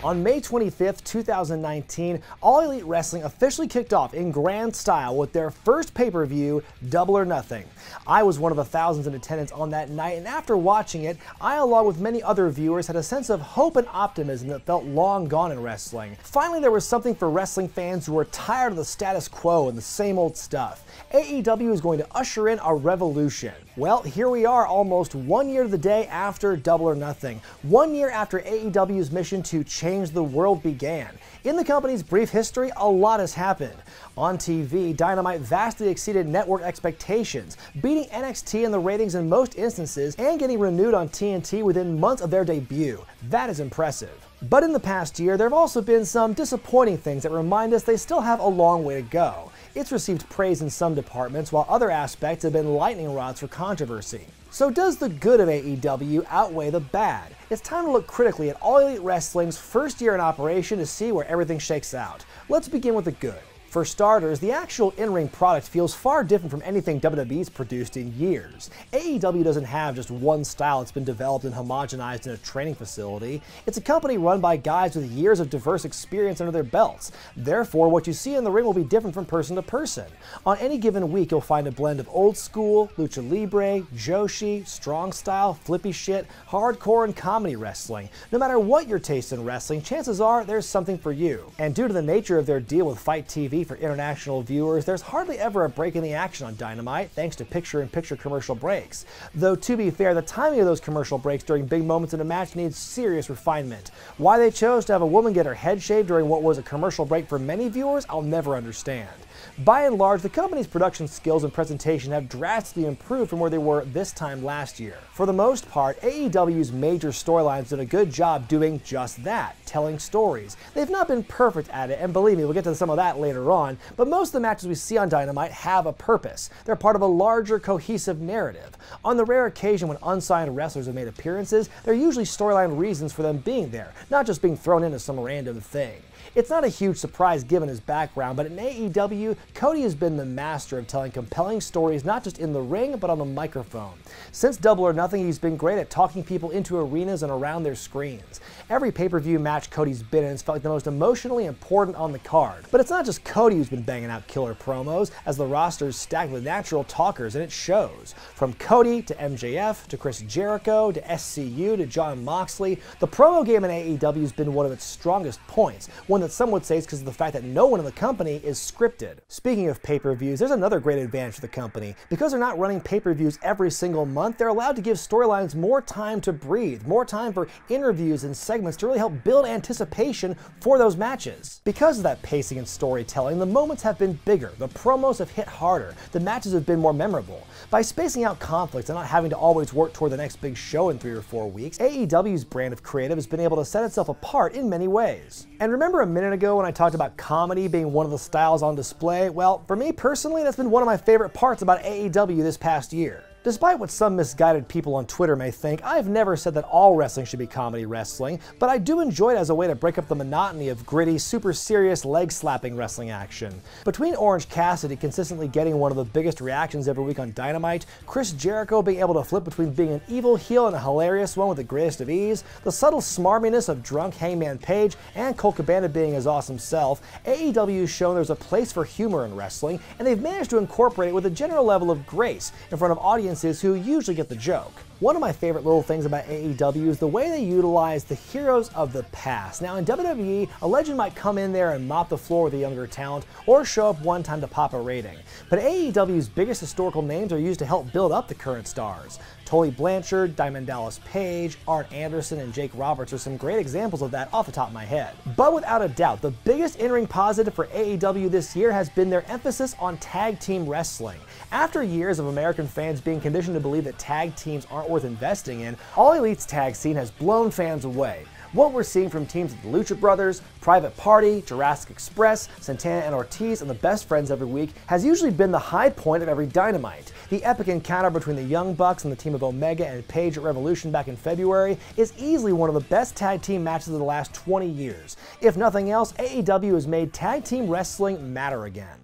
On May 25th, 2019, All Elite Wrestling officially kicked off in grand style with their first pay-per-view, Double or Nothing. I was one of the thousands in attendance on that night, and after watching it, I, along with many other viewers, had a sense of hope and optimism that felt long gone in wrestling. Finally, there was something for wrestling fans who were tired of the status quo and the same old stuff. AEW is going to usher in a revolution. Well, here we are almost 1 year to the day after Double or Nothing. 1 year after AEW's mission to change the world began. In the company's brief history, a lot has happened. On TV, Dynamite vastly exceeded network expectations, beating NXT in the ratings in most instances and getting renewed on TNT within months of their debut. That is impressive. But in the past year, there have also been some disappointing things that remind us they still have a long way to go. It's received praise in some departments, while other aspects have been lightning rods for controversy. So does the good of AEW outweigh the bad? It's time to look critically at All Elite Wrestling's first year in operation to see where everything shakes out. Let's begin with the good. For starters, the actual in-ring product feels far different from anything WWE's produced in years. AEW doesn't have just one style that's been developed and homogenized in a training facility. It's a company run by guys with years of diverse experience under their belts. Therefore, what you see in the ring will be different from person to person. On any given week, you'll find a blend of old school, lucha libre, joshi, strong style, flippy shit, hardcore, and comedy wrestling. No matter what your taste in wrestling, chances are there's something for you. And due to the nature of their deal with Fight TV for international viewers, there's hardly ever a break in the action on Dynamite, thanks to picture-in-picture commercial breaks. Though, to be fair, the timing of those commercial breaks during big moments in a match needs serious refinement. Why they chose to have a woman get her head shaved during what was a commercial break for many viewers, I'll never understand. By and large, the company's production skills and presentation have drastically improved from where they were this time last year. For the most part, AEW's major storylines did a good job doing just that, telling stories. They've not been perfect at it, and believe me, we'll get to some of that later on, but most of the matches we see on Dynamite have a purpose. They're part of a larger, cohesive narrative. On the rare occasion when unsigned wrestlers have made appearances, there are usually storyline reasons for them being there, not just being thrown into some random thing. It's not a huge surprise given his background, but in AEW, Cody has been the master of telling compelling stories not just in the ring, but on the microphone. Since Double or Nothing, he's been great at talking people into arenas and around their screens. Every pay-per-view match Cody's been in has felt like the most emotionally important on the card. But it's not just Cody who's been banging out killer promos, as the roster is stacked with natural talkers, and it shows. From Cody to MJF to Chris Jericho to SCU to Jon Moxley, the promo game in AEW has been one of its strongest points, one that some would say is because of the fact that no one in the company is scripted. Speaking of pay-per-views, there's another great advantage for the company. Because they're not running pay-per-views every single month, they're allowed to give storylines more time to breathe, more time for interviews and segments to really help build anticipation for those matches. Because of that pacing and storytelling, the moments have been bigger, the promos have hit harder, the matches have been more memorable. By spacing out conflicts and not having to always work toward the next big show in 3 or 4 weeks, AEW's brand of creative has been able to set itself apart in many ways. And remember a minute ago when I talked about comedy being one of the styles on display? Well, for me personally, that's been one of my favorite parts about AEW this past year. Despite what some misguided people on Twitter may think, I've never said that all wrestling should be comedy wrestling, but I do enjoy it as a way to break up the monotony of gritty, super serious, leg-slapping wrestling action. Between Orange Cassidy consistently getting one of the biggest reactions every week on Dynamite, Chris Jericho being able to flip between being an evil heel and a hilarious one with the greatest of ease, the subtle smarminess of drunk Hangman Page, and Colt Cabana being his awesome self, AEW has shown there's a place for humor in wrestling, and they've managed to incorporate it with a general level of grace in front of audiences who usually get the joke. One of my favorite little things about AEW is the way they utilize the heroes of the past. Now in WWE, a legend might come in there and mop the floor with a younger talent, or show up one time to pop a rating. But AEW's biggest historical names are used to help build up the current stars. Tully Blanchard, Diamond Dallas Page, Arn Anderson, and Jake Roberts are some great examples of that off the top of my head. But without a doubt, the biggest in-ring positive for AEW this year has been their emphasis on tag team wrestling. After years of American fans being conditioned to believe that tag teams aren't worth investing in, All Elite's tag scene has blown fans away. What we're seeing from teams like the Lucha Brothers, Private Party, Jurassic Express, Santana and Ortiz, and the Best Friends every week has usually been the high point of every Dynamite. The epic encounter between the Young Bucks and the team of Omega and Page at Revolution back in February is easily one of the best tag team matches of the last 20 years. If nothing else, AEW has made tag team wrestling matter again.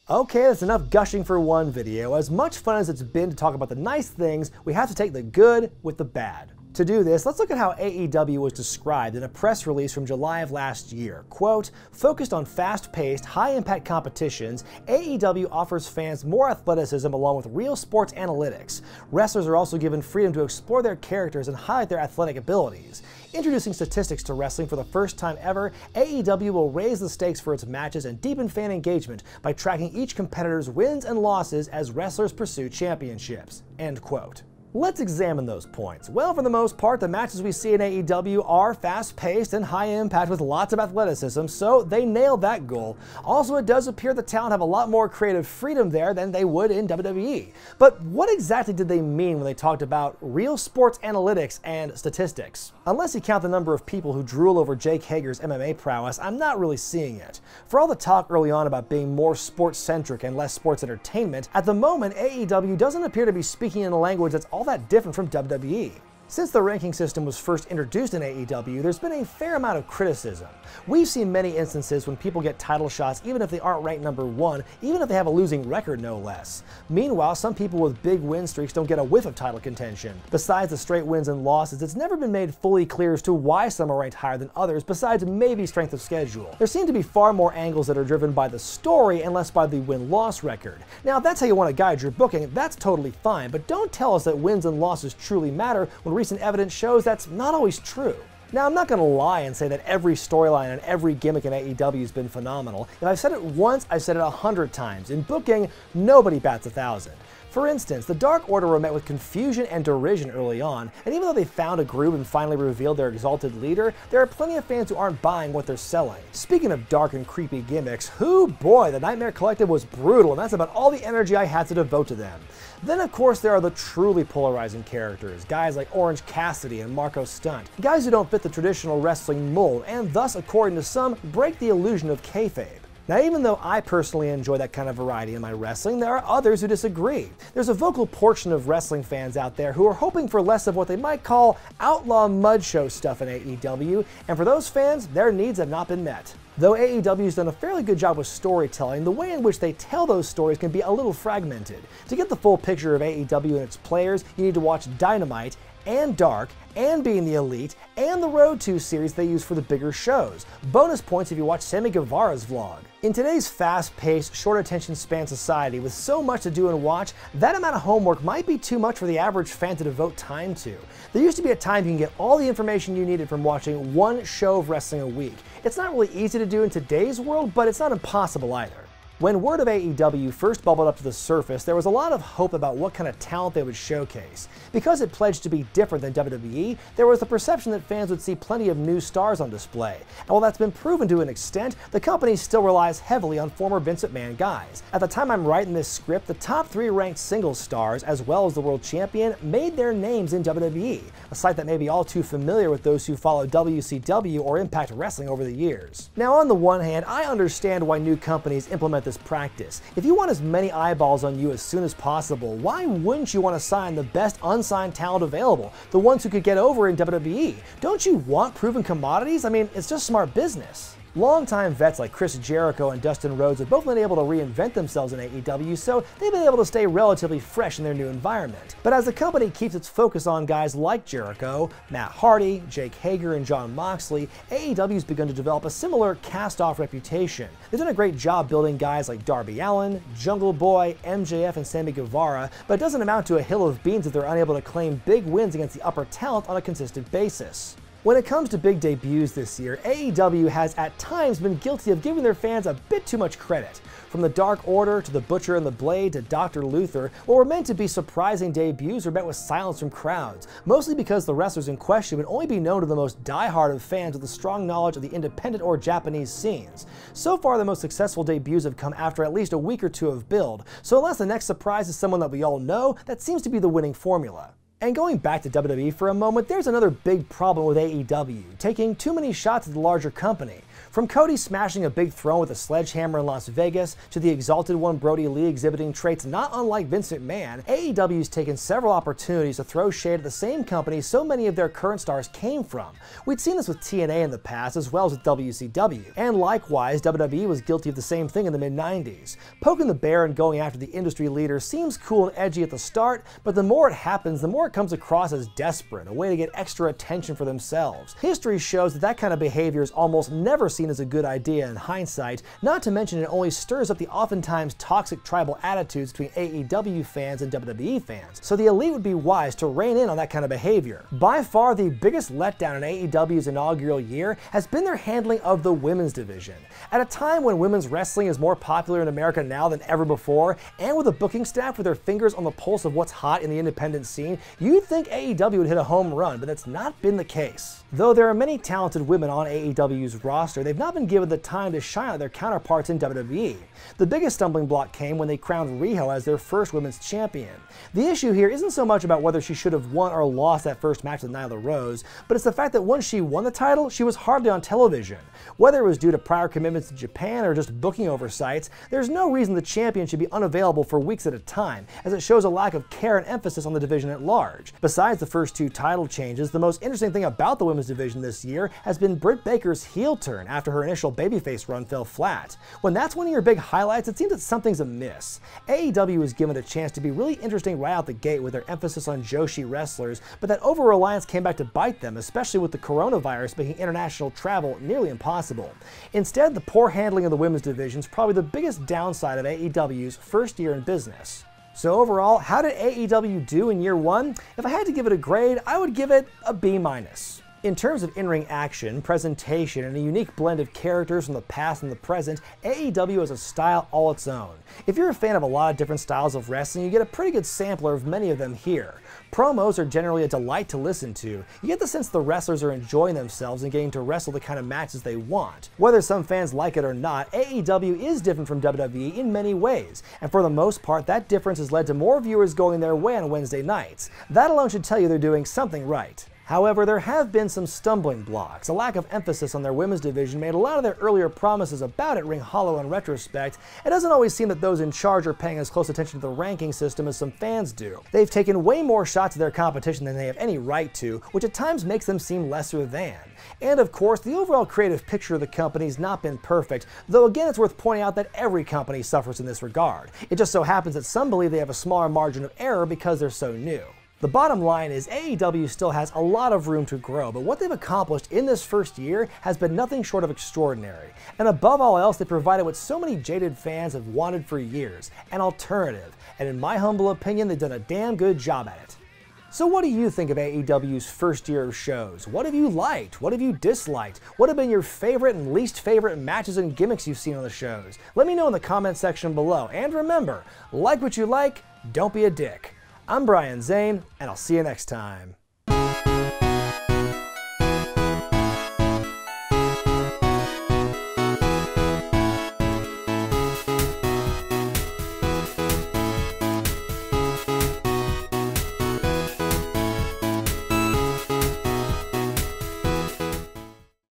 Okay, that's enough gushing for one video. As much fun as it's been to talk about the nice things, we have to take the good with the bad. To do this, let's look at how AEW was described in a press release from July of last year. Quote, focused on fast-paced, high-impact competitions, AEW offers fans more athleticism along with real sports analytics. Wrestlers are also given freedom to explore their characters and highlight their athletic abilities. Introducing statistics to wrestling for the first time ever, AEW will raise the stakes for its matches and deepen fan engagement by tracking each competitor's wins and losses as wrestlers pursue championships. End quote. Let's examine those points. Well, for the most part, the matches we see in AEW are fast-paced and high-impact with lots of athleticism, so they nailed that goal. Also, it does appear the talent have a lot more creative freedom there than they would in WWE. But what exactly did they mean when they talked about real sports analytics and statistics? Unless you count the number of people who drool over Jake Hager's MMA prowess, I'm not really seeing it. For all the talk early on about being more sports-centric and less sports entertainment, at the moment, AEW doesn't appear to be speaking in a language that's all that different from WWE. Since the ranking system was first introduced in AEW, there's been a fair amount of criticism. We've seen many instances when people get title shots even if they aren't ranked number 1, even if they have a losing record no less. Meanwhile, some people with big win streaks don't get a whiff of title contention. Besides the straight wins and losses, it's never been made fully clear as to why some are ranked higher than others, besides maybe strength of schedule. There seem to be far more angles that are driven by the story and less by the win-loss record. Now, if that's how you want to guide your booking, that's totally fine, but don't tell us that wins and losses truly matter when recent evidence shows that's not always true. Now, I'm not going to lie and say that every storyline and every gimmick in AEW has been phenomenal. If I've said it once, I've said it 100 times. In booking, nobody bats 1,000. For instance, the Dark Order were met with confusion and derision early on, and even though they found a groove and finally revealed their exalted leader, there are plenty of fans who aren't buying what they're selling. Speaking of dark and creepy gimmicks, boy, the Nightmare Collective was brutal, and that's about all the energy I had to devote to them. Then, of course, there are the truly polarizing characters, guys like Orange Cassidy and Marco Stunt, guys who don't fit the traditional wrestling mold, and thus, according to some, break the illusion of kayfabe. Now, even though I personally enjoy that kind of variety in my wrestling, there are others who disagree. There's a vocal portion of wrestling fans out there who are hoping for less of what they might call outlaw mud show stuff in AEW, and for those fans, their needs have not been met. Though AEW has done a fairly good job with storytelling, the way in which they tell those stories can be a little fragmented. To get the full picture of AEW and its players, you need to watch Dynamite and Dark, and Being the Elite, and the Road to series they use for the bigger shows. Bonus points if you watch Sammy Guevara's vlog. In today's fast-paced, short attention span society with so much to do and watch, that amount of homework might be too much for the average fan to devote time to. There used to be a time you can get all the information you needed from watching one show of wrestling a week. It's not really easy to do in today's world, but it's not impossible either. When word of AEW first bubbled up to the surface, there was a lot of hope about what kind of talent they would showcase. Because it pledged to be different than WWE, there was the perception that fans would see plenty of new stars on display. And while that's been proven to an extent, the company still relies heavily on former Vince McMahon guys. At the time I'm writing this script, the top 3 ranked singles stars, as well as the world champion, made their names in WWE, a sight that may be all too familiar with those who follow WCW or Impact Wrestling over the years. Now, on the one hand, I understand why new companies implement this practice. If you want as many eyeballs on you as soon as possible, why wouldn't you want to sign the best unsigned talent available, the ones who could get over in WWE? Don't you want proven commodities? I mean, it's just smart business. Longtime vets like Chris Jericho and Dustin Rhodes have both been able to reinvent themselves in AEW, so they've been able to stay relatively fresh in their new environment. But as the company keeps its focus on guys like Jericho, Matt Hardy, Jake Hager, and Jon Moxley, AEW's begun to develop a similar cast-off reputation. They've done a great job building guys like Darby Allin, Jungle Boy, MJF, and Sammy Guevara, but it doesn't amount to a hill of beans if they're unable to claim big wins against the upper talent on a consistent basis. When it comes to big debuts this year, AEW has at times been guilty of giving their fans a bit too much credit. From the Dark Order to the Butcher and the Blade to Dr. Luther, what were meant to be surprising debuts were met with silence from crowds, mostly because the wrestlers in question would only be known to the most die-hard of fans with a strong knowledge of the independent or Japanese scenes. So far, the most successful debuts have come after at least a week or two of build, so unless the next surprise is someone that we all know, that seems to be the winning formula. And going back to WWE for a moment, there's another big problem with AEW, taking too many shots at the larger company. From Cody smashing a big throne with a sledgehammer in Las Vegas, to the exalted one Brody Lee exhibiting traits not unlike Vince McMahon, AEW's taken several opportunities to throw shade at the same company so many of their current stars came from. We'd seen this with TNA in the past, as well as with WCW. And likewise, WWE was guilty of the same thing in the mid-90s. Poking the bear and going after the industry leader seems cool and edgy at the start, but the more it happens, the more it comes across as desperate, a way to get extra attention for themselves. History shows that that kind of behavior is almost never seen as a good idea in hindsight, not to mention it only stirs up the oftentimes toxic tribal attitudes between AEW fans and WWE fans, so the elite would be wise to rein in on that kind of behavior. By far the biggest letdown in AEW's inaugural year has been their handling of the women's division. At a time when women's wrestling is more popular in America now than ever before, and with a booking staff with their fingers on the pulse of what's hot in the independent scene, you'd think AEW would hit a home run, but that's not been the case. Though there are many talented women on AEW's roster, they've not been given the time to shine like their counterparts in WWE. The biggest stumbling block came when they crowned Riho as their first women's champion. The issue here isn't so much about whether she should have won or lost that first match with Nyla Rose, but it's the fact that once she won the title, she was hardly on television. Whether it was due to prior commitments to Japan or just booking oversights, there's no reason the champion should be unavailable for weeks at a time, as it shows a lack of care and emphasis on the division at large. Besides the first two title changes, the most interesting thing about the women's division this year has been Britt Baker's heel turn after her initial babyface run fell flat. When that's one of your big highlights, it seems that something's amiss. AEW was given a chance to be really interesting right out the gate with their emphasis on Joshi wrestlers, but that over-reliance came back to bite them, especially with the coronavirus making international travel nearly impossible. Instead, the poor handling of the women's division is probably the biggest downside of AEW's first year in business. So overall, how did AEW do in year one? If I had to give it a grade, I would give it a B-. In terms of in-ring action, presentation, and a unique blend of characters from the past and the present, AEW has a style all its own. If you're a fan of a lot of different styles of wrestling, you get a pretty good sampler of many of them here. Promos are generally a delight to listen to. You get the sense the wrestlers are enjoying themselves and getting to wrestle the kind of matches they want. Whether some fans like it or not, AEW is different from WWE in many ways, and for the most part, that difference has led to more viewers going their way on Wednesday nights. That alone should tell you they're doing something right. However, there have been some stumbling blocks. A lack of emphasis on their women's division made a lot of their earlier promises about it ring hollow in retrospect. It doesn't always seem that those in charge are paying as close attention to the ranking system as some fans do. They've taken way more shots at their competition than they have any right to, which at times makes them seem lesser than. And of course, the overall creative picture of the company's not been perfect, though again it's worth pointing out that every company suffers in this regard. It just so happens that some believe they have a smaller margin of error because they're so new. The bottom line is AEW still has a lot of room to grow, but what they've accomplished in this first year has been nothing short of extraordinary. And above all else, they provided what so many jaded fans have wanted for years, an alternative. And in my humble opinion, they've done a damn good job at it. So what do you think of AEW's first year of shows? What have you liked? What have you disliked? What have been your favorite and least favorite matches and gimmicks you've seen on the shows? Let me know in the comment section below. And remember, like what you like, don't be a dick. I'm Brian Zane, and I'll see you next time.